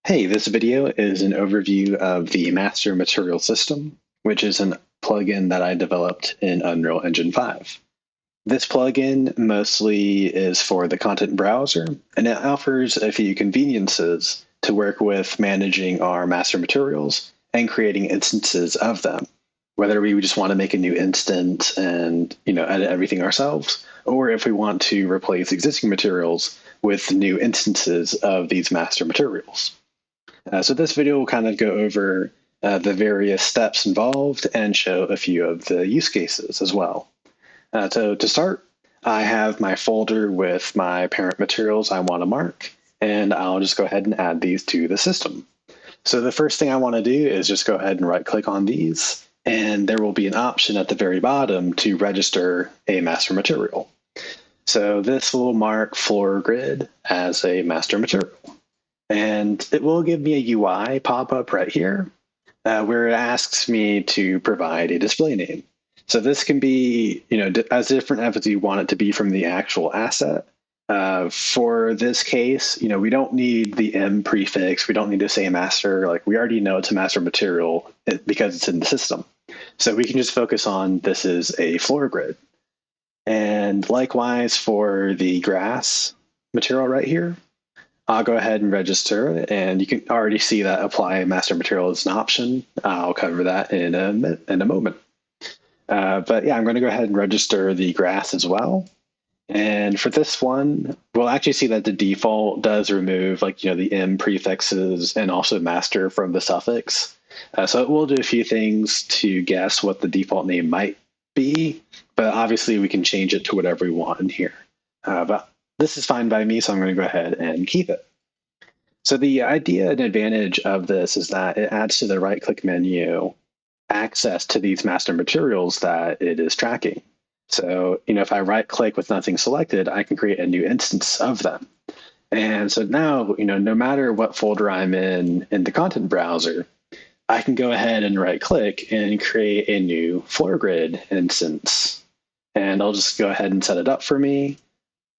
Hey, this video is an overview of the master material system, which is a plugin that I developed in Unreal Engine 5. This plugin mostly is for the content browser, and it offers a few conveniences to work with managing our master materials and creating instances of them, whether we just want to make a new instance and edit everything ourselves, or if we want to replace existing materials with new instances of these master materials. So this video will kind of go over the various steps involved and show a few of the use cases as well. So to start, I have my folder with my parent materials I want to mark, and I'll just go ahead and add these to the system. So the first thing I want to do is just go ahead and right-click on these, and there will be an option at the very bottom to register a master material. So this will mark floor grid as a master material. And it will give me a UI pop-up right here where it asks me to provide a display name. So this can be, as different as you want it to be from the actual asset. For this case, we don't need the M prefix. We don't need to say master. Like we already know it's a master material because it's in the system. So we can just focus on this is a floor grid. And likewise for the grass material right here, I'll go ahead and register it, and you can already see that apply master material is an option. I'll cover that in a moment. But yeah, I'm going to go ahead and register the grass as well. And for this one, we'll actually see that the default does remove the M prefixes and also master from the suffix. So it will do a few things to guess what the default name might be, but obviously we can change it to whatever we want in here. But this is fine by me, so I'm going to go ahead and keep it. So the idea and advantage of this is that it adds to the right-click menu access to these master materials that it is tracking. So, if I right-click with nothing selected, I can create a new instance of them. And so now, no matter what folder I'm in the content browser, I can go ahead and right-click and create a new floor grid instance. And I'll just go ahead and set it up for me.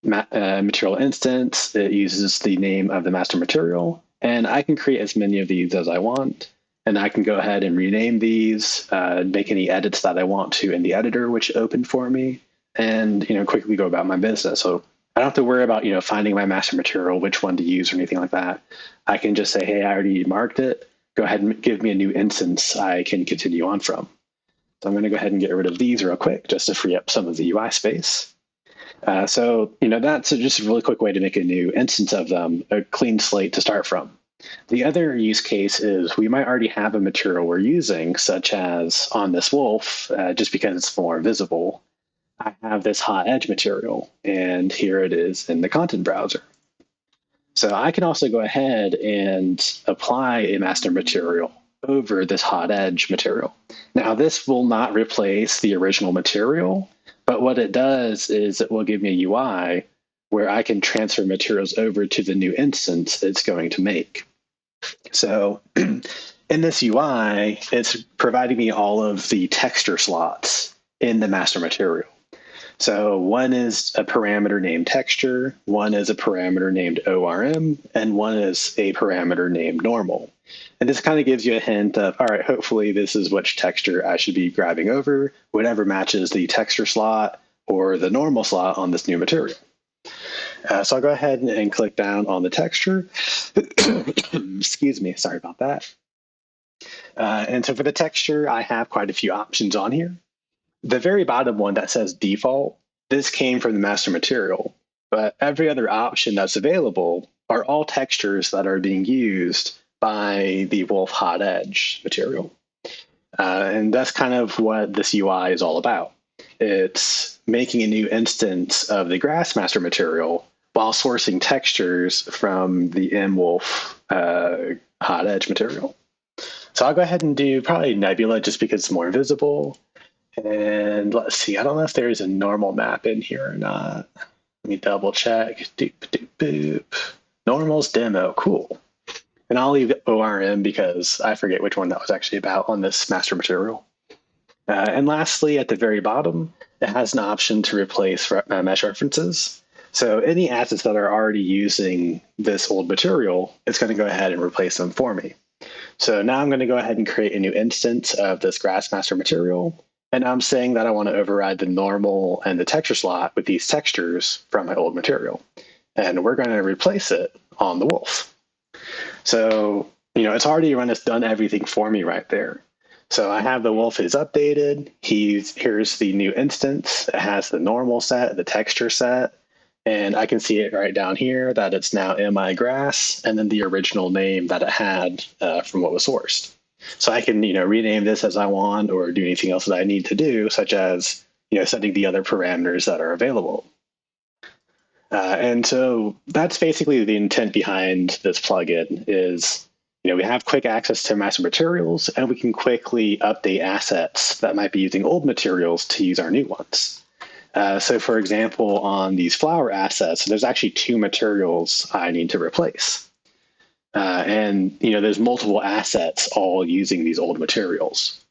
Material instance, it uses the name of the master material, and I can create as many of these as I want, and I can go ahead and rename these, make any edits that I want to in the editor, which opened for me, and quickly go about my business. So I don't have to worry about finding my master material, which one to use or anything like that. I can just say, hey, I already marked it. Go ahead and give me a new instance I can continue on from. So I'm going to go ahead and get rid of these real quick just to free up some of the UI space. So that's just a really quick way to make a new instance of them, a clean slate to start from. The other use case is we might already have a material we're using, such as on this wolf, just because it's more visible. I have this hot edge material, and here it is in the content browser. So I can also go ahead and apply a master material over this hot edge material. Now, this will not replace the original material, but what it does is it will give me a UI where I can transfer materials over to the new instance it's going to make. So in this UI, it's providing me all of the texture slots in the master material. So one is a parameter named texture, one is a parameter named ORM, and one is a parameter named normal. And this kind of gives you a hint of, all right, hopefully this is which texture I should be grabbing over, whatever matches the texture slot or the normal slot on this new material. So I'll go ahead and click down on the texture. Excuse me, sorry about that. And so for the texture, I have quite a few options on here. The very bottom one that says default, this came from the master material, but every other option that's available are all textures that are being used by the Wolf Hot Edge material. And that's kind of what this UI is all about. It's making a new instance of the grass master material while sourcing textures from the MWolf Hot Edge material. So I'll go ahead and do probably Nebula just because it's more visible. And let's see, I don't know if there's a normal map in here or not. Let me double check. Doop, doop, boop. Normal's demo, cool. And I'll leave ORM because I forget which one that was actually about on this master material. And lastly, at the very bottom, it has an option to replace mesh references. So any assets that are already using this old material, it's going to go ahead and replace them for me. So now I'm going to go ahead and create a new instance of this grass master material. And I'm saying that I want to override the normal and the texture slot with these textures from my old material. And we're going to replace it on the wolf. So, it's already done everything for me right there. So I have the wolf is updated. Here's the new instance. It has the normal set, the texture set, and I can see it right down here that it's now MI grass, and then the original name that it had from what was sourced. So I can, rename this as I want or do anything else that I need to do, such as, setting the other parameters that are available. And so that's basically the intent behind this plugin is, we have quick access to master materials, and we can quickly update assets that might be using old materials to use our new ones. So for example, on these flower assets, there's actually 2 materials I need to replace. And there's multiple assets all using these old materials.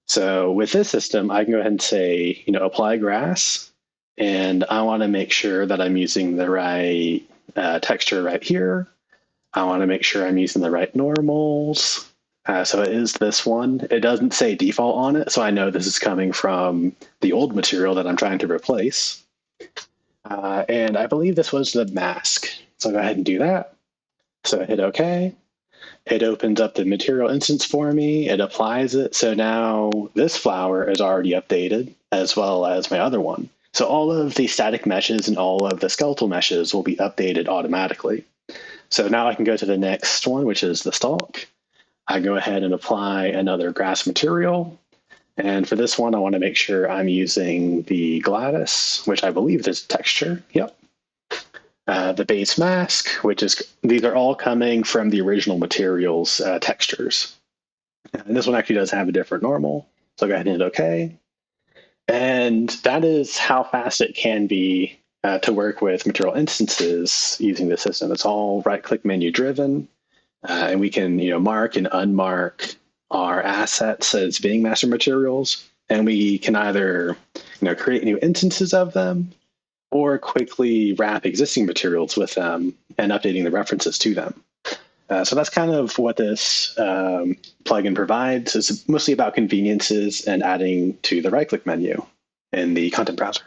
So with this system, I can go ahead and say, apply grass, and I want to make sure that I'm using the right texture right here. I want to make sure I'm using the right normals. So it is this one. It doesn't say default on it, so I know this is coming from the old material that I'm trying to replace. And I believe this was the mask. So I'll go ahead and do that. So I hit OK. It opens up the material instance for me. It applies it. So now this flower is already updated, as well as my other one. So all of the static meshes and all of the skeletal meshes will be updated automatically. So now I can go to the next one, which is the stalk. I go ahead and apply another grass material. And for this one, I want to make sure I'm using the Gladys, which I believe is texture. Yep. The base mask, these are all coming from the original materials textures. And this one actually does have a different normal. So I'll go ahead and hit OK. And that is how fast it can be to work with material instances using the system. It's all right-click menu driven. And we can mark and unmark our assets as being master materials. And we can either create new instances of them or quickly wrap existing materials with them and updating the references to them. So that's kind of what this plugin provides. It's mostly about conveniences and adding to the right-click menu in the content browser.